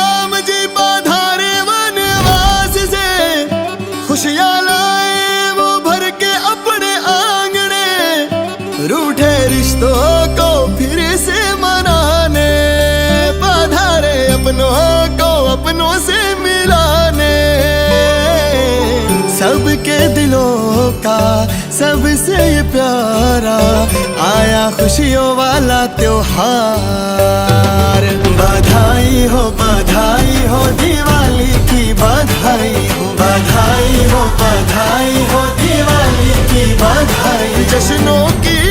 राम जी पधारे वनवास से, खुशियाँ लाए वो भर के अपने आंगने, रूठे रिश्तों को फिर से मनाने, पधारे अपनों को अपनों से मिलाने। सबके दिलों का सबसे प्यारा आया खुशियों वाला त्योहार। बधाई हो दिवाली की, बधाई हो दिवाली की बधाई। जश्नों की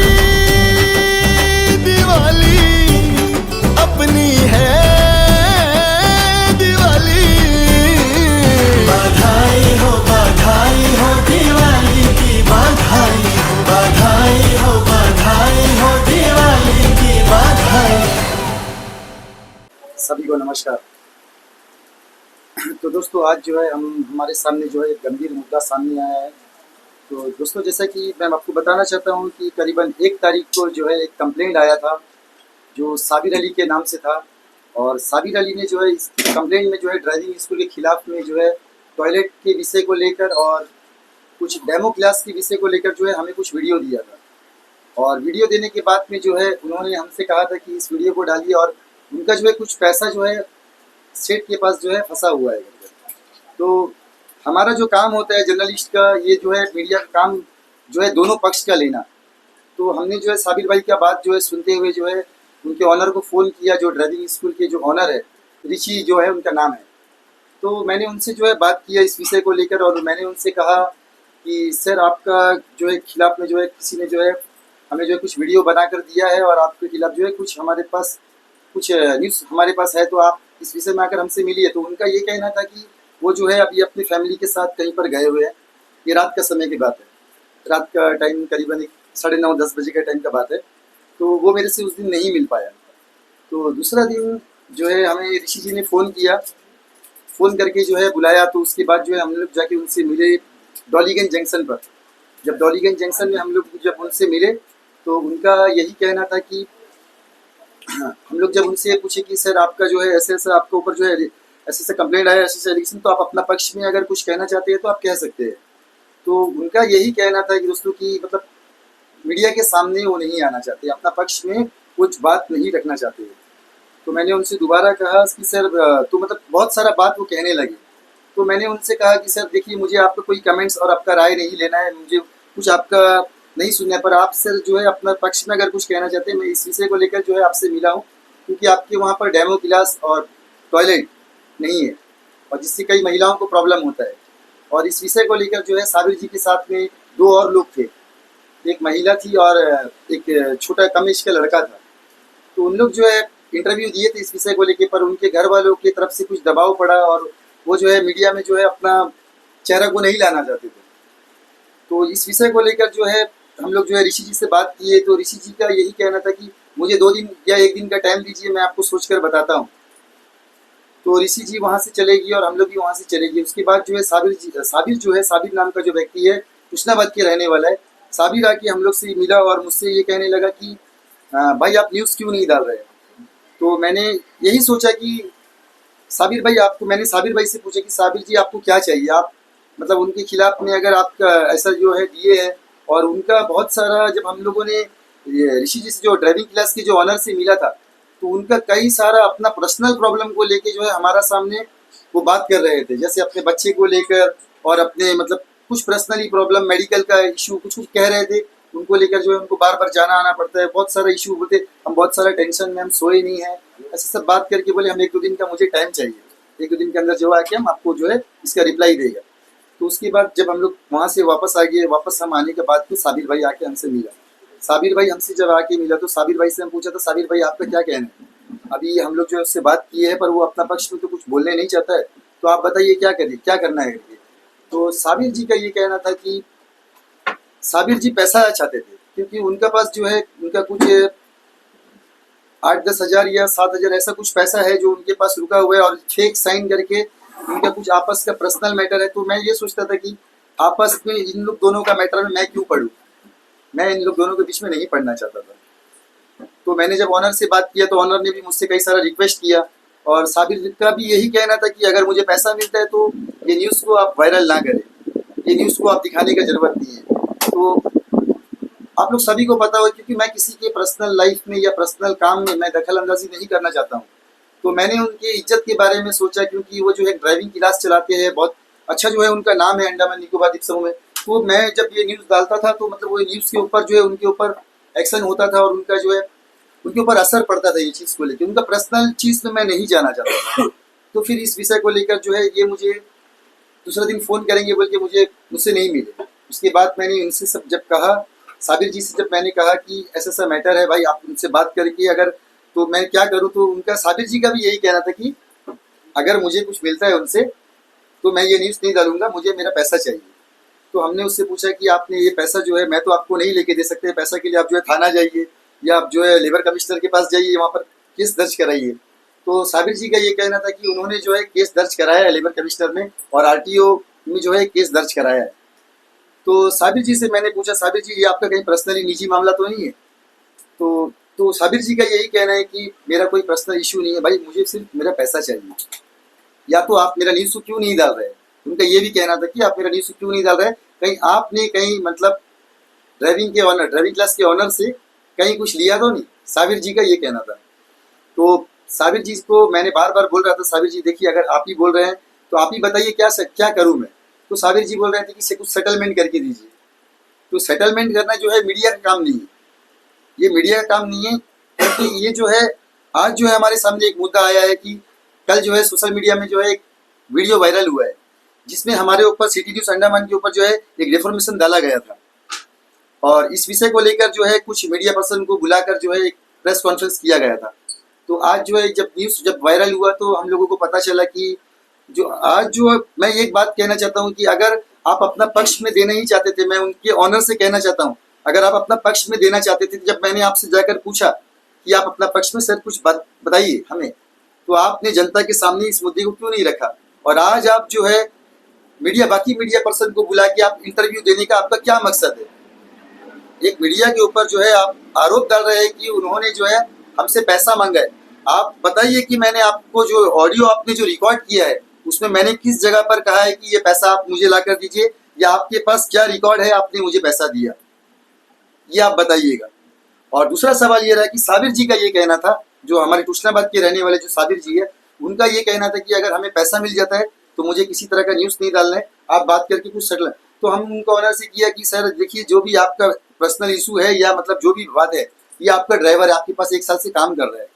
दिवाली अपनी है दिवाली। बधाई हो दिवाली की, बधाई हो दिवाली की बधाई। सभी को नमस्कार। तो दोस्तों आज जो है हमारे सामने जो है एक गंभीर मुद्दा सामने आया है। तो दोस्तों जैसा कि मैं आपको बताना चाहता हूं कि करीबन 1 तारीख को जो है एक कंप्लेंट आया था जो साबिर अली के नाम से था। और साबिर अली ने जो है इस कंप्लेंट में जो है ड्राइविंग स्कूल के खिलाफ में जो है टॉयलेट के विषय को लेकर और कुछ डेमो क्लास के विषय को लेकर जो है हमें कुछ वीडियो दिया था। और वीडियो देने के बाद में जो है उन्होंने हमसे कहा था कि इस वीडियो को डालिए और उनका जो है कुछ पैसा जो है सेठ के पास जो है फंसा हुआ है। तो हमारा जो काम होता है जर्नलिस्ट का, ये जो है मीडिया का काम जो है दोनों पक्ष का लेना। तो हमने जो है साबिर भाई का बात जो है सुनते हुए जो है उनके ऑनर को फ़ोन किया, जो ड्राइविंग स्कूल के जो ऑनर है, ऋषि जो है उनका नाम है। तो मैंने उनसे जो है बात किया इस विषय को लेकर और मैंने उनसे कहा कि सर आपका जो है खिलाफ में जो है किसी ने जो है हमें जो है कुछ वीडियो बना कर दिया है और आपके खिलाफ जो है कुछ हमारे पास कुछ न्यूज़ हमारे पास है, तो आप इस विषय में आकर हमसे मिलिए। तो उनका ये कहना था कि वो जो है अभी अपनी फैमिली के साथ कहीं पर गए हुए हैं। ये रात का समय की बात है, रात का टाइम करीबन 9:30-10 बजे का टाइम का बात है। तो वो मेरे से उस दिन नहीं मिल पाया। तो दूसरा दिन जो है हमें ऋषि जी ने फ़ोन किया, फ़ोन करके जो है बुलाया। तो उसके बाद जो है हम लोग जाके उनसे मिले डॉलीगंज जंक्शन पर। जब डॉलीगंज जंक्शन में हम लोग जब उनसे मिले तो उनका यही कहना था कि हम लोग जब उनसे पूछे कि सर आपका जो है ऐसे ऐसा आपके ऊपर जो है ऐसे ऐसे कंप्लेंट आया, ऐसे ऐसे एलिगेशन, तो आप अपना पक्ष में अगर कुछ कहना चाहते हैं तो आप कह सकते हैं। तो उनका यही कहना था कि दोस्तों की मतलब मीडिया के सामने वो नहीं आना चाहते, अपना पक्ष में कुछ बात नहीं रखना चाहते। तो मैंने उनसे दोबारा कहा कि सर तो मतलब बहुत सारा बात वो कहने लगे। तो मैंने उनसे कहा कि सर देखिए मुझे आपका कोई कमेंट्स और आपका राय नहीं लेना है, मुझे कुछ आपका नहीं सुनना है, पर आप सर जो है अपना पक्ष में अगर कुछ कहना चाहते हैं, मैं इस विषय को लेकर जो है आपसे मिला हूँ क्योंकि आपके वहाँ पर डेमो क्लास और टॉयलेट नहीं है और जिससे कई महिलाओं को प्रॉब्लम होता है। और इस विषय को लेकर जो है साबिर जी के साथ में 2 और लोग थे, एक महिला थी और एक छोटा कम एज का लड़का था। तो उन लोग जो है इंटरव्यू दिए थे इस विषय को लेकर, पर उनके घर वालों की तरफ से कुछ दबाव पड़ा और वो जो है मीडिया में जो है अपना चेहरा को नहीं लाना चाहते थे। तो इस विषय को लेकर जो है हम लोग जो है ऋषि जी से बात किए। तो ऋषि जी का यही कहना था कि मुझे 2 दिन या 1 दिन का टाइम दीजिए, मैं आपको सोचकर बताता हूँ। तो ऋषि जी वहाँ से चले गए और हम लोग भी वहाँ से चले गए। उसके बाद जो है साबिर नाम का जो व्यक्ति है हुस्नाबाद के रहने वाला है, साबिर आके हम लोग से मिला और मुझसे ये कहने लगा कि भाई आप न्यूज़ क्यों नहीं डाल रहे। तो मैंने यही सोचा कि मैंने साबिर भाई से पूछा कि साबिर जी आपको क्या चाहिए, आप मतलब उनके खिलाफ में अगर आपका ऐसा जो है दिए है। और उनका बहुत सारा जब हम लोगों ने ऋषि जी से जो ड्राइविंग क्लास के जो ऑनर से मिला था तो उनका कई सारा अपना पर्सनल प्रॉब्लम को लेके जो है हमारा सामने वो बात कर रहे थे, जैसे अपने बच्चे को लेकर और अपने मतलब कुछ पर्सनली प्रॉब्लम, मेडिकल का इशू कुछ कुछ कह रहे थे। उनको लेकर जो है उनको बार बार जाना आना पड़ता है, बहुत सारा इशू होते, हम बहुत सारा टेंशन में, हम सोए नहीं हैं, ऐसे सब बात करके बोले हम 1-2 दिन का मुझे टाइम चाहिए, 1-2 दिन के अंदर जो आके हम आपको जो है इसका रिप्लाई देगा। तो उसके बाद जब हम लोग वहाँ से वापस आ गए, वापस हम आने के बाद फिर साबिर भाई आके हमसे मिला। साबिर भाई हमसे जब आके मिला तो साबिर भाई से हम पूछा था साबिर भाई आपका क्या कहना है। अभी हम लोग जो है उससे बात किए हैं पर वो अपना पक्ष में तो कुछ बोलने नहीं चाहता है, तो आप बताइए क्या करिए, क्या करना है करके। तो साबिर जी का ये कहना था कि साबिर जी पैसा चाहते थे क्योंकि उनका पास जो है उनका कुछ 8-10 हज़ार या 7 हज़ार ऐसा कुछ पैसा है जो उनके पास रुका हुआ है और फेक साइन करके उनका कुछ आपस का पर्सनल मैटर है। तो मैं ये सोचता था कि आपस में इन लोग दोनों का मैटर में मैं क्यों पढ़ूं, मैं इन लोग दोनों के बीच में नहीं पढ़ना चाहता था। तो मैंने जब ऑनर से बात किया तो ऑनर ने भी मुझसे कई सारा रिक्वेस्ट किया और साबिर का भी यही कहना था कि अगर मुझे पैसा मिलता है तो ये न्यूज़ को आप वायरल ना करें, ये न्यूज़ को आप दिखाने की ज़रूरत नहीं है। तो आप लोग सभी को पता हो, क्योंकि मैं किसी के पर्सनल लाइफ में या पर्सनल काम में मैं दखल अंदाजी नहीं करना चाहता हूँ। तो मैंने उनकी इज्जत के बारे में सोचा, क्योंकि वो जो है ड्राइविंग क्लास चलाते हैं, बहुत अच्छा जो है उनका नाम है अंडमान निकोबार द्वीप समूह में। तो मैं जब ये न्यूज़ डालता था तो मतलब वो न्यूज़ के ऊपर जो है उनके ऊपर एक्शन होता था, और उनका जो है उनके ऊपर असर पड़ता था ये चीज़ को लेकर। उनका पर्सनल चीज़ में मैं नहीं जाना चाहता था। तो फिर इस विषय को लेकर जो है ये मुझे दूसरा दिन फ़ोन करेंगे बोल के मुझसे नहीं मिले। उसके बाद मैंने उनसे सब जब कहा, साबिर जी से जब मैंने कहा कि ऐसा ऐसा मैटर है भाई, आप उनसे बात करके अगर तो मैं क्या करूं, तो उनका साबिर जी का भी यही कहना था कि अगर मुझे कुछ मिलता है उनसे तो मैं ये न्यूज़ नहीं डालूंगा, मुझे मेरा पैसा चाहिए। तो हमने उससे पूछा कि आपने ये पैसा जो है मैं तो आपको नहीं लेके दे सकते, पैसा के लिए आप जो है थाना जाइए या आप जो है लेबर कमिश्नर के पास जाइए, वहाँ पर केस दर्ज कराइए। तो साबिर जी का ये कहना था कि उन्होंने जो है केस दर्ज कराया है लेबर कमिश्नर में, और आरटीओ में जो है केस दर्ज कराया है। तो साबिर जी से मैंने पूछा, साबिर जी ये आपका कहीं पर्सनली निजी मामला तो नहीं है? तो साबिर जी का यही कहना है कि मेरा कोई पर्सनल इशू नहीं है भाई, मुझे सिर्फ मेरा पैसा चाहिए। या तो आप मेरा न्यूज़ क्यों नहीं डाल रहे? उनका ये भी कहना था कि आप मेरा न्यूज़ क्यों नहीं डाल रहे, कहीं आपने कहीं मतलब ड्राइविंग क्लास के ऑनर से कहीं कुछ लिया तो नहीं? साबिर जी का ये कहना था। तो साबिर जी को मैंने बार बार बोल रहा था, साबिर जी देखिए अगर आप ही बोल रहे हैं तो आप ही बताइए क्या करूं मैं? तो साबिर जी बोल रहे थे कि कुछ सेटलमेंट करके दीजिए। तो सेटलमेंट करना जो है मीडिया का काम नहीं है, ये मीडिया का काम नहीं है। क्योंकि ये जो है आज जो है हमारे सामने एक मुद्दा आया है कि कल जो है सोशल मीडिया में जो है एक वीडियो वायरल हुआ है, जिसमें हमारे ऊपर सिटी न्यूज़ अंडमान के ऊपर जो है एक डिफॉर्मेशन डाला गया था। और इस विषय को लेकर जो है कुछ मीडिया पर्सन को बुलाकर जो है एक प्रेस कॉन्फ्रेंस किया गया था। तो आज जो है जब न्यूज़ जब वायरल हुआ तो हम लोगों को पता चला कि मैं एक बात कहना चाहता हूँ कि अगर आप अपना पक्ष में देना ही चाहते थे, मैं उनके ऑनर से कहना चाहता हूँ, अगर आप अपना पक्ष में देना चाहते थे, जब मैंने आपसे जाकर पूछा कि आप अपना पक्ष में सर कुछ बात बताइए हमें, तो आपने जनता के सामने इस मुद्दे को क्यों नहीं रखा? और आज आप जो है बाकी मीडिया पर्सन को बुला के आप इंटरव्यू देने का आपका क्या मकसद है? एक मीडिया के ऊपर जो है आप आरोप डाल रहे हैं कि उन्होंने जो है हमसे पैसा मांगा है। आप बताइए कि मैंने आपको जो ऑडियो आपने जो रिकॉर्ड किया है उसमें मैंने किस जगह पर कहा है कि ये पैसा आप मुझे ला कर दीजिए, या आपके पास क्या रिकॉर्ड है आपने मुझे पैसा दिया, ये आप बताइएगा। और दूसरा सवाल ये रहा कि साबिर जी का ये कहना था, जो हमारे टूसनाबाद के रहने वाले जो साबिर जी है, उनका ये कहना था कि अगर हमें पैसा मिल जाता है तो मुझे किसी तरह का न्यूज़ नहीं डालना है, आप बात करके कुछ सेटल। तो हम उनको ऑनर से किया कि सर देखिए जो भी आपका पर्सनल इशू है या मतलब जो भी विवाद है, ये आपका ड्राइवर है, आपके पास 1 साल से काम कर रहा है,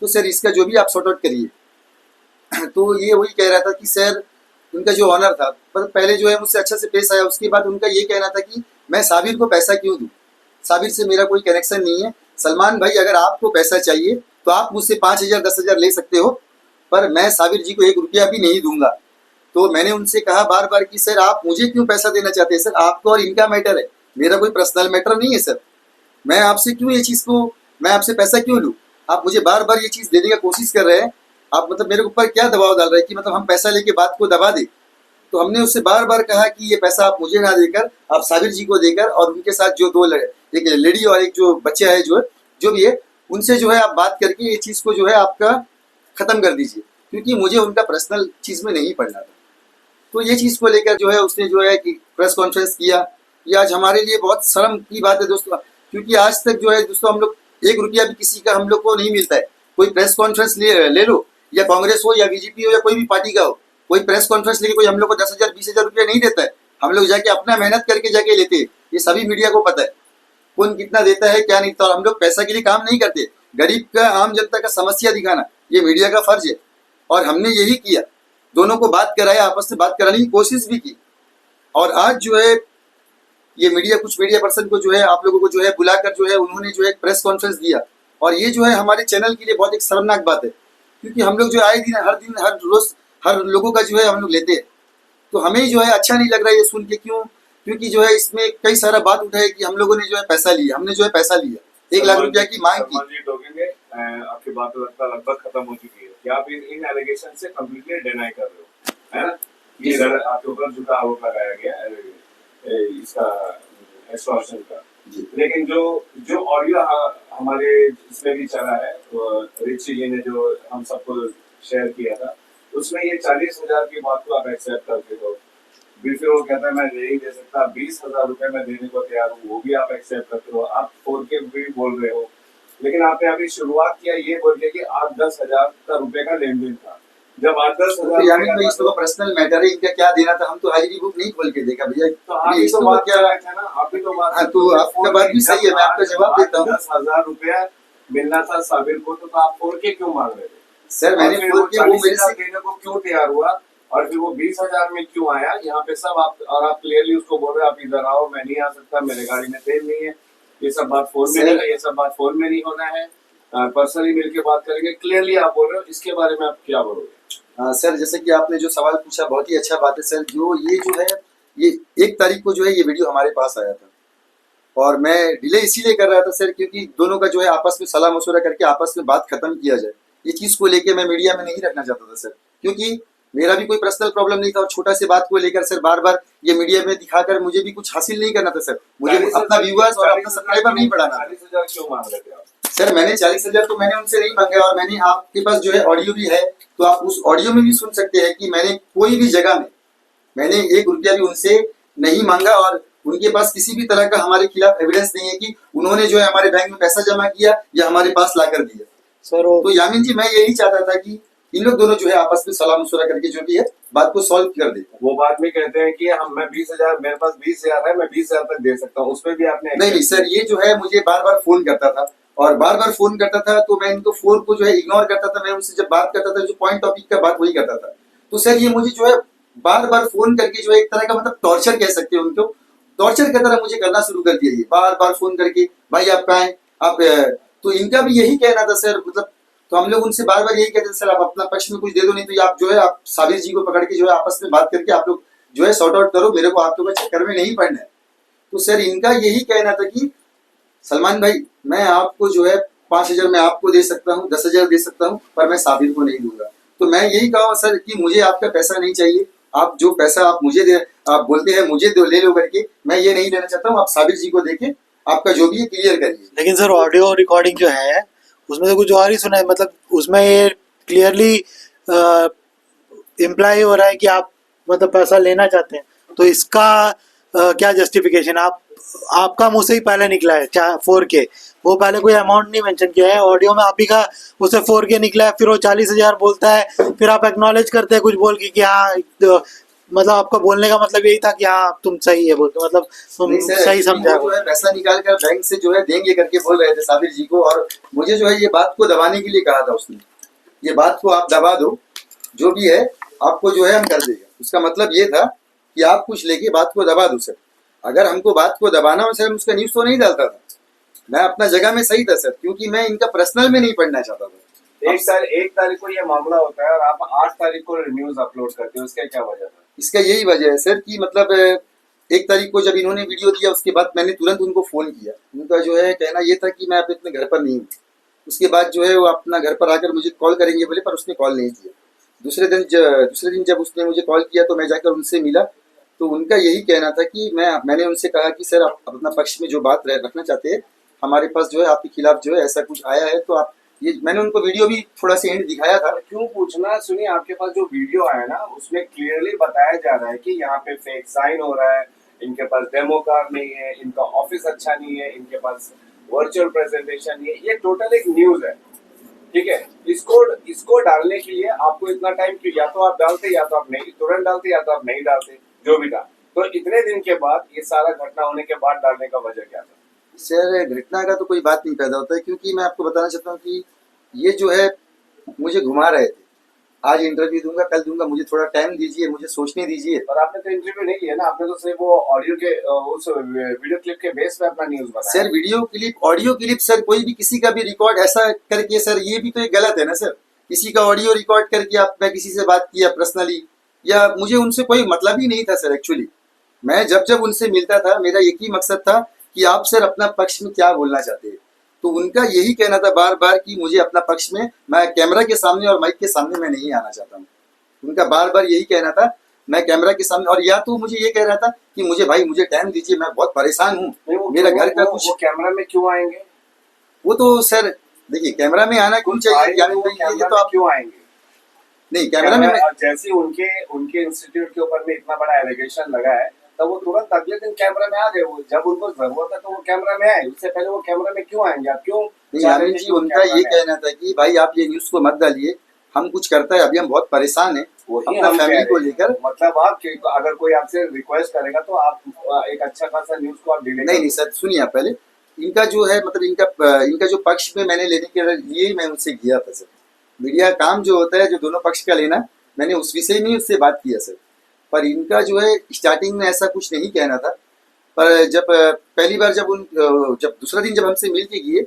तो सर इसका जो भी आप सॉर्ट आउट करिए। तो ये वही कह रहा था कि सर उनका जो ऑनर था पर पहले जो है मुझसे अच्छा से पेश आया, उसके बाद उनका ये कहना था कि मैं साबिर को पैसा क्यों दूँ, साबिर से मेरा कोई कनेक्शन नहीं है। सलमान भाई अगर आपको पैसा चाहिए तो आप मुझसे 5,000 10,000 ले सकते हो, पर मैं साबिर जी को 1 रुपया भी नहीं दूंगा। तो मैंने उनसे कहा बार बार कि सर आप मुझे क्यों पैसा देना चाहते हैं? सर आपको और इनका मैटर है, मेरा कोई पर्सनल मैटर नहीं है सर। मैं आपसे क्यों ये चीज़ को मैं आपसे पैसा क्यों लूँ? आप मुझे बार बार ये चीज़ देने का कोशिश कर रहे हैं, आप मतलब मेरे ऊपर क्या दबाव डाल रहे हैं कि मतलब हम पैसा लेके बात को दबा दें। तो हमने उससे बार बार कहा कि ये पैसा आप मुझे ना देकर आप साबिर जी को देकर, और उनके साथ जो 2 एक लेडी और एक जो बच्चा है जो भी है, उनसे जो है आप बात करके ये चीज़ को जो है आपका ख़त्म कर दीजिए, क्योंकि मुझे उनका पर्सनल चीज़ में नहीं पड़ना था। तो ये चीज़ को लेकर जो है उसने जो है कि प्रेस कॉन्फ्रेंस किया। ये आज हमारे लिए बहुत शर्म की बात है दोस्तों, क्योंकि आज तक जो है दोस्तों हम लोग 1 रुपया भी किसी का हम लोग को नहीं मिलता है। कोई प्रेस कॉन्फ्रेंस ले लो, या कांग्रेस हो या बीजेपी हो या कोई भी पार्टी का हो, कोई प्रेस कॉन्फ्रेंस लेके कोई हम लोग को 10,000 20,000 रुपया नहीं देता है। हम लोग जाके अपना मेहनत करके जाके लेते हैं, ये सभी मीडिया को पता है कौन कितना देता है क्या नहीं। तो हम लोग पैसा के लिए काम नहीं करते, गरीब का आम जनता का समस्या दिखाना ये मीडिया का फर्ज है, और हमने यही किया। दोनों को बात कराया, आपस में बात कराने की कोशिश भी की, और आज जो है ये कुछ मीडिया पर्सन को जो है आप लोगों को जो है बुलाकर जो है उन्होंने जो है एक प्रेस कॉन्फ्रेंस दिया, और ये जो है हमारे चैनल के लिए बहुत एक शर्मनाक बात है, क्योंकि हम लोग जो आए दिन हर रोज हर लोगों का जो है हम लोग लेते हैं। तो हमें जो है अच्छा नहीं लग रहा है ये सुन के, क्योंकि जो है इसमें कई सारा बात उठा है कि हम लोगों ने जो है पैसा लिया, हमने जो है पैसा लिया 1 लाख रुपया की मांग की। सलमान जी टोकेंगे, आपकी बात लगभग खत्म हो चुकी है कि आप इन एलिगेशन से कंप्लीटली डिनाई कर रहे हो, है ना? ये आपके ऊपर झूठा आरोप लगाया गया इसका एक्सटॉर्शन का। लेकिन जो ऑडियो हमारे इसमें भी चला है, तो रिची जी ने जो हम सबको शेयर किया था, उसमें ये 40,000 की बात को आप एक्सेप्ट करते हो, फिर वो कहता है मैं नहीं दे सकता, 20,000 रुपए मैं देने को तैयार हूँ, वो भी आप एक्सेप्ट करते हो, आप 4K भी बोल रहे हो, लेकिन आपने अभी शुरुआत किया ये बोल के कि 8-10 हजार का रुपए का लेन देन था। जब 8-10 हजार तो यानी भाई इसको पर्सनल मैटर है, इनका क्या देना था, हम तो हाजिरी बुक नहीं खोल के देखा भैया। तो आप ही तो बात क्या रहे थे ना, आप ही तो बात। हाँ, तो आपका बात भी सही है, मैं आपका जवाब देता हूँ। 10,000 रुपया मिलना था साबिर को, तो आप 4K क्यों मांग रहे थे सर? मैंने 4K वो मेरे से देने को क्यों तैयार हुआ, और फिर वो 20,000 में क्यों आया यहाँ पे सब आप, और आप क्लियरली उसको बोल रहे हो आप इधर आओ, मैं नहीं आ सकता, मेरे गाड़ी में तेल नहीं है, ये सब बात फोन में नहीं है, ये सब बात फोन में नहीं होना है, पर्सनली मिलके बात करेंगे, क्लियरली आप बोल रहे हो, इसके बारे में आप क्या बोलोगे? सर जैसे कि आपने जो सवाल पूछा बहुत ही अच्छा बात है सर। जो ये जो है ये 1 तारीख को जो है ये वीडियो हमारे पास आया था, और मैं डिले इसीलिए कर रहा था सर क्योंकि दोनों का जो है आपस में सलाह मशवरा करके आपस में बात खत्म किया जाए। ये चीज़ को लेके मैं मीडिया में नहीं रखना चाहता था सर, क्योंकि मेरा भी कोई पर्सनल प्रॉब्लम नहीं था, और छोटा से बात को लेकर सर बार बार ये मीडिया में दिखाकर मुझे भी कुछ हासिल नहीं करना था सर। मुझे अपना व्यूअर्स और अपना सब्सक्राइबर नहीं बढ़ाना था। 40,000 क्यों मांग रहे थे आप? सर मैंने 40,000 तो मैंने उनसे नहीं मांगा, और मैंने आपके पास जो है ऑडियो भी है, तो आप उस ऑडियो में भी सुन सकते हैं कि मैंने कोई भी जगह में मैंने 1 रुपया भी उनसे नहीं मांगा, और उनके पास किसी भी तरह का हमारे खिलाफ एविडेंस नहीं है कि उन्होंने जो है हमारे बैंक में पैसा जमा किया या हमारे पास ला कर दिया। सर तो यामीन जी मैं यही चाहता था कि इन लोग दोनों जो है आपस में सलाह मशवरा करके जो भी है बात को सॉल्व कर दे। वो बाद में कहते हैं कि हम मैं 20,000 मेरे पास 20,000 है, मैं 20,000 तक दे सकता हूँ, उसमें भी आपने नहीं सर, ये जो है मुझे बार बार फोन करता था, और बार बार फोन करता था, तो मैं इनको फोन को जो है इग्नोर करता था। मैं उनसे जब बात करता था जो पॉइंट टॉपिक का बात वही करता था। तो सर ये मुझे जो है बार बार फोन करके जो है एक तरह का मतलब टॉर्चर कह सकते हैं, उनको टॉर्चर की तरह मुझे करना शुरू कर दिया। ये बार बार फोन करके भाई आप कहाँ हैं आप, तो इनका भी यही कहना था सर, मतलब तो हम लोग उनसे बार बार यही कहते थे सर आप अपना पक्ष में कुछ दे दो, नहीं तो आप जो है आप साबिर जी को पकड़ के जो है आपस में बात करके आप लोग जो है सॉर्ट आउट करो, मेरे को आप लोग के चक्कर में नहीं पड़ना है। तो सर इनका यही कहना था कि सलमान भाई मैं आपको जो है 5,000 मैं आपको दे सकता हूँ, 10,000 दे सकता हूँ, पर मैं साबिर को नहीं दूंगा। तो मैं यही कहा सर कि मुझे आपका पैसा नहीं चाहिए, आप जो पैसा आप मुझे दे, आप बोलते हैं मुझे दो ले लो करके, मैं ये नहीं लेना चाहता हूँ। आप साबिर जी को देके आपका जो भी है क्लियर करिए। लेकिन सर ऑडियो रिकॉर्डिंग जो है उसमें तो कुछ और ही सुना है, मतलब उसमें ये क्लियरली इम्प्लाई हो रहा है कि आप मतलब पैसा लेना चाहते हैं, तो इसका क्या जस्टिफिकेशन? आपका मुंह से ही पहले निकला है 4K, वो पहले कोई अमाउंट नहीं मेंशन किया है, ऑडियो में आप ही का उसे 4K निकला है, फिर वो 40,000 बोलता है, फिर आप एक्नॉलेज करते हैं कुछ बोल के कि हाँ मतलब आपका बोलने का मतलब यही था कि हाँ तुम सही है बोलते, मतलब तुम सही समझा। जो है पैसा निकाल कर बैंक से जो है देंगे करके बोल रहे थे साबिर जी को, और मुझे जो है ये बात को दबाने के लिए कहा था उसने, ये बात को आप दबा दो, जो भी है आपको जो है हम कर देगा। उसका मतलब ये था कि आप कुछ लेके बात को दबा दो सर। अगर हमको बात को दबाना हो सर, हम उसका न्यूज़ तो नहीं डालता था, मैं अपना जगह में सही था सर, क्योंकि मैं इनका पर्सनल में नहीं पढ़ना चाहता था। 1 तारीख को ये मामला होता है और आप 8 तारीख को न्यूज अपलोड करते हो, इसका क्या वजह था? इसका यही वजह है सर कि मतलब 1 तारीख को जब इन्होंने वीडियो दिया उसके बाद मैंने तुरंत उनको फ़ोन किया। उनका जो है कहना ये था कि मैं अब अपने घर पर नहीं हूँ। उसके बाद जो है वो अपना घर पर आकर मुझे कॉल करेंगे बोले, पर उसने कॉल नहीं किया। दूसरे दिन जब उसने मुझे कॉल किया तो मैं जाकर उनसे मिला, तो उनका यही कहना था कि मैंने उनसे कहा कि सर आप अपना पक्ष में जो बात रखना चाहते हैं, हमारे पास जो है आपके खिलाफ जो है ऐसा कुछ आया है, तो आप ये, मैंने उनको वीडियो भी थोड़ा सा एंड दिखाया था। क्यों पूछना, सुनिए आपके पास जो वीडियो आया ना उसमें क्लियरली बताया जा रहा है कि यहाँ पे फेक साइन हो रहा है, इनके पास डेमो कार्ड नहीं है, इनका ऑफिस अच्छा नहीं है, इनके पास वर्चुअल प्रेजेंटेशन नहीं है, ये टोटल एक न्यूज है, ठीक है। इसको डालने के लिए आपको इतना टाइम क्यों? या तो आप डालते या तो आप नहीं तुरंत डालते या तो आप नहीं डालते, जो भी था। तो इतने दिन के बाद ये सारा घटना होने के बाद डालने का वजह क्या था? सर घटना का तो कोई बात नहीं पैदा होता है, क्योंकि मैं आपको बताना चाहता हूँ कि ये जो है मुझे घुमा रहे थे, आज इंटरव्यू दूंगा कल दूंगा, मुझे थोड़ा टाइम दीजिए, मुझे सोचने दीजिए। पर आपने तो इंटरव्यू नहीं लिया ना, आपने तो सिर्फ वो ऑडियो के उस वीडियो क्लिप के बेस पे अपना न्यूज बनाया। Sir video clip audio clip sir कोई भी किसी का भी रिकॉर्ड ऐसा करके सर, ये भी तो एक गलत है ना सर। किसी का ऑडियो रिकॉर्ड करके आप, मैं किसी से बात किया पर्सनली, या मुझे उनसे कोई मतलब ही नहीं था सर। एक्चुअली मैं जब उनसे मिलता था मेरा एक ही मकसद था कि आप सर अपना पक्ष में क्या बोलना चाहते हैं। तो उनका यही कहना था बार बार कि मुझे अपना पक्ष में, मैं कैमरा के सामने और माइक के सामने मैं नहीं आना चाहता हूँ। उनका बार बार यही कहना था, मैं कैमरा के सामने, और या तो मुझे ये कह रहा था कि मुझे भाई मुझे टाइम दीजिए, मैं बहुत परेशान हूँ, मेरा घर का कुछ। वो कैमरा में क्यों आएंगे? वो तो सर देखिए कैमरा में आना क्यों चाहिए, ये तो आप क्यों आएंगे? नहीं कैमरा में जैसे उनके उनके इंस्टीट्यूट के ऊपर में इतना बड़ा एलिगेशन लगा है, तो वो तुरंत अगले दिन कैमरा में आ गए। वो जब उनको जरूरत है तो वो कैमरा में आए, उससे पहले वो कैमरा में क्यों आएंगे? आप क्यों? नहीं आनंद जी, उनका ये कहना था कि भाई आप ये न्यूज को मत डालिए, हम कुछ करता है, अभी हम बहुत परेशान हैं वही अपना हम कह फैमिली रहे को हैं। लेकर। मतलब आप अगर कोई आपसे रिक्वेस्ट करेगा तो आप एक अच्छा खासा न्यूज को आप डिले नहीं नहीं सर, सुनिए आप पहले, इनका जो है मतलब इनका जो पक्ष में मैंने लेने के लिए मैं उनसे गया था सर। मीडिया काम जो होता है, जो दोनों पक्ष का लेना, मैंने उस विषय में उससे बात किया सर। पर इनका जो है स्टार्टिंग में ऐसा कुछ नहीं कहना था, पर जब पहली बार जब दूसरा दिन जब हमसे मिल के गए,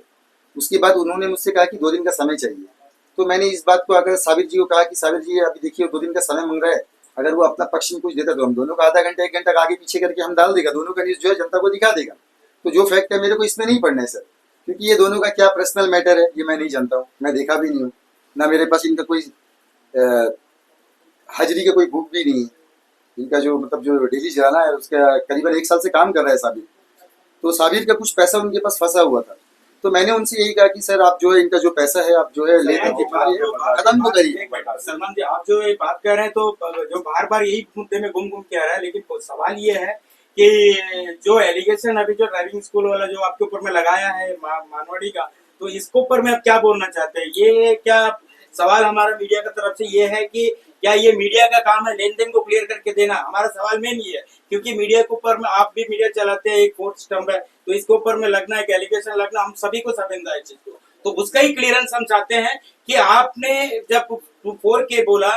उसके बाद उन्होंने मुझसे कहा कि 2 दिन का समय चाहिए। तो मैंने इस बात को आकर साबिर जी को कहा कि साबिर जी अभी देखिए 2 दिन का समय मांग रहा है, अगर वो अपना पक्ष में कुछ देता तो हम दोनों का आधा घंटा 1 घंटा आगे पीछे करके हम डाल देगा, दोनों का न्यूज़ जो है जनता को दिखा देगा। तो जो फैक्ट है मेरे को इसमें नहीं पढ़ना है सर, क्योंकि ये दोनों का क्या पर्सनल मैटर है ये मैं नहीं जानता हूँ, मैं देखा भी नहीं हूँ, ना मेरे पास इनका कोई हाजिरी का कोई बुक भी नहीं है। इनका जो मतलब जो डेली जाना है उसका करीबन 1 साल से काम कर रहा है साबिर। तो साबिर का कुछ पैसा उनके पास फंसा हुआ था, तो मैंने उनसे यही कहा कि सर आप जो है इनका जो पैसा है आप जो है ले लेके खत्म तो करिए। सलमान जी, आप जो ये बात कर रहे हैं तो जो बार बार यही मुद्दे में घूम घूम के आ रहा है, लेकिन सवाल ये है कि जो एलिगेशन अभी जो ड्राइविंग स्कूल वाला जो आपके ऊपर में लगाया है मानवाड़ी का, तो इसके ऊपर में आप क्या बोलना चाहते हैं? ये क्या सवाल हमारा मीडिया की तरफ से ये है कि क्या ये मीडिया का काम है लेन देन को क्लियर करके देना? हमारा सवाल मेन ये है, क्योंकि मीडिया के ऊपर में आप भी मीडिया चलाते हैं, एक फोर्थ स्टम्प है, तो इसके ऊपर में लगना, एक एलिगेशन लगना, हम सभी को शर्मिंदा है चीज को। तो उसका ही क्लियरेंस हम चाहते हैं कि आपने जब 4K बोला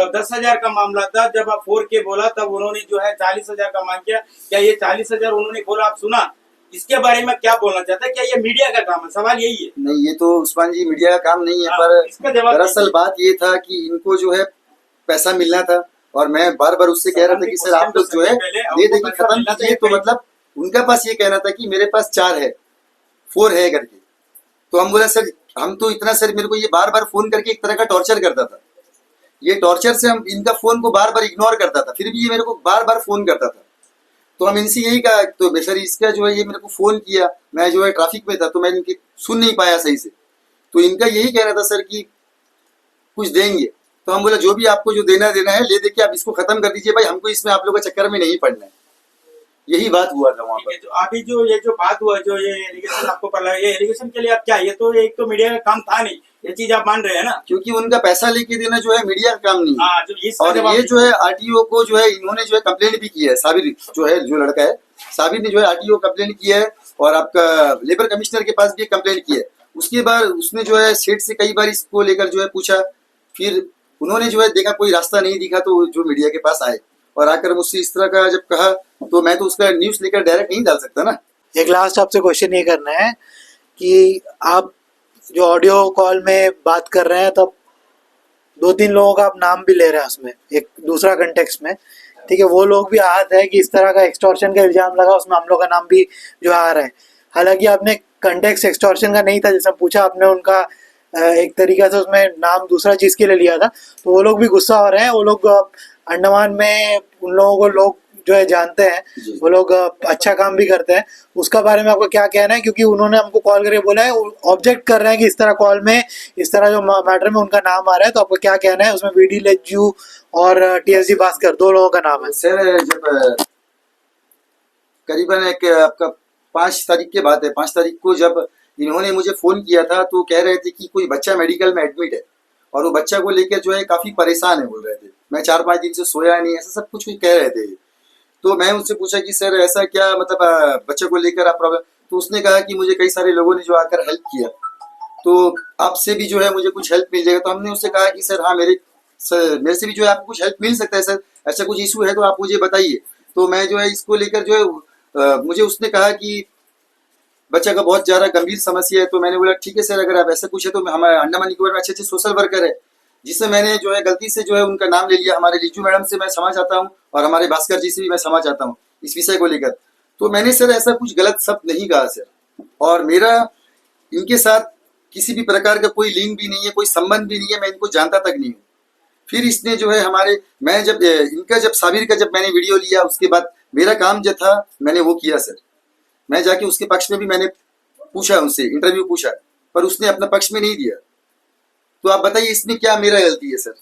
10,000 का मामला था, जब आप 4K बोला तब उन्होंने जो है 40,000 का मांग किया। क्या ये 40,000 उन्होंने बोला आप सुना? इसके बारे में क्या बोलना चाहते हैं? क्या ये मीडिया का काम है? सवाल यही है। नहीं ये तो उस्मान जी मीडिया का काम नहीं है, इसका पर जवाब दरअसल बात ये था कि इनको जो है पैसा मिलना था, और मैं बार बार उससे कह रहा था कि सर आप लोग जो है ये देखिए खत्म कीजिए। तो मतलब उनका पास ये कहना था कि मेरे पास 4 है 4 है करके। तो हम बोला सर हम तो इतना, सर मेरे को ये बार बार फोन करके एक तरह का टॉर्चर करता था, ये टॉर्चर से हम इनका फोन को बार बार इग्नोर करता था, फिर भी ये मेरे को बार बार फोन करता था। तो हम इनसे यही कहा, तो सर इसका जो है ये मेरे को फोन किया, मैं जो है ट्रैफिक में था तो मैं इनकी सुन नहीं पाया सही से। तो इनका यही कहना था सर कि कुछ देंगे। तो हम बोला जो भी आपको जो देना है ले दे के आप इसको खत्म कर दीजिए भाई, हमको इसमें आप लोगों का चक्कर में नहीं पड़ना है। यही बात हुआ था वहाँ पर। जो अभी जो ये जो बात हुआ, जो ये एलिगेशन आपको पर लगा, ये एलिगेशन के लिए आप क्या, ये तो एक तो मीडिया का काम था नहीं, ये चीज आप मान रहे हैं ना? क्योंकि उनका पैसा लेके देना जो है मीडिया का काम नहीं है। हाँ, जो इसका और जवाब ये जो है आरटीओ को जो है इन्होंने जो है कंप्लेंट भी किया है, साबिर जो है जो लड़का है साबिर ने जो है आरटीओ कंप्लेंट किया है, और आपका लेबर कमिश्नर के पास भी कंप्लेंट किया है। उसके बाद उसने जो है सेठ से कई बार इसको लेकर जो है पूछा, फिर उन्होंने जो है देखा कोई रास्ता नहीं दिखा तो जो मीडिया के पास आए, और आकर मुझसे इस तरह का जब कहा तो मैं तो उसका न्यूज लेकर डायरेक्ट नहीं डाल सकता ना। एक लास्ट आपसे क्वेश्चन ये करना है कि आप जो ऑडियो कॉल में बात कर रहे हैं तब 2-3 लोगों का आप नाम भी ले रहे हैं उसमें, एक दूसरा कंटेक्स्ट में, ठीक है, वो लोग भी आहत है कि इस तरह का एक्सटॉर्शन का इल्जाम लगा, उसमें हम लोग का नाम भी जो आ रहा है। हालांकि आपने कंटेक्स्ट एक्सटॉर्शन का नहीं था, जैसे पूछा आपने उनका एक तरीका से उसमें नाम दूसरा चीज़ के लिए लिया था, तो वो लोग भी गुस्सा हो रहे हैं। वो लोग अंडमान में उन लोगों को लोग जो है जानते हैं, वो लोग अच्छा काम भी करते हैं। उसका बारे में आपको क्या कहना है? क्योंकि उन्होंने हमको कॉल करके बोला है, ऑब्जेक्ट कर रहे हैं कि इस तरह कॉल में इस तरह जो मैटर में उनका नाम आ रहा है, तो आपको क्या कहना है? उसमें वीडी लेजू और TSG भास्कर 2 लोगों का नाम है। सर जब करीबन एक आपका 5 तारीख के बाद है, 5 तारीख को जब इन्होंने मुझे फ़ोन किया था तो कह रहे थे कि कोई बच्चा मेडिकल में एडमिट है, और वो बच्चा को लेकर जो है काफ़ी परेशान है बोल रहे थे। मैं 4-5 दिन से सोया नहीं, ऐसा सब कुछ कह रहे थे। तो मैं उनसे पूछा कि सर ऐसा क्या मतलब बच्चे को लेकर आप प्रॉब्लम? तो उसने कहा कि मुझे कई सारे लोगों ने जो आकर हेल्प किया, तो आपसे भी जो है मुझे कुछ हेल्प मिल जाएगा। तो हमने उससे कहा कि सर हाँ मेरे से भी जो है आपको कुछ हेल्प मिल सकता है सर, ऐसा कुछ इशू है तो आप मुझे बताइए। तो मैं जो है इसको लेकर जो है मुझे उसने कहा कि बच्चा का बहुत ज़्यादा गंभीर समस्या है। तो मैंने बोला ठीक है सर, अगर आप ऐसा कुछ है तो हमारे अंडमान निकोबार में अच्छे अच्छे सोशल वर्कर है, जिससे मैंने जो है गलती से जो है उनका नाम ले लिया। हमारे लीजू मैडम से मैं क्षमा चाहता हूँ, और हमारे भास्कर जी से भी मैं क्षमा चाहता हूँ इस विषय को लेकर। तो मैंने सर ऐसा कुछ गलत शब्द नहीं कहा सर, और मेरा इनके साथ किसी भी प्रकार का कोई लिंक भी नहीं है, कोई संबंध भी नहीं है, मैं इनको जानता तक नहीं हूँ। फिर इसने जो है मैं जब इनका जब साबिर का जब मैंने वीडियो लिया, उसके बाद मेरा काम जो था मैंने वो किया सर। मैं जाके उसके पक्ष में भी मैंने पूछा, उनसे इंटरव्यू पूछा, पर उसने अपना पक्ष में नहीं दिया। तो आप बताइए इसमें क्या मेरा गलती है सर?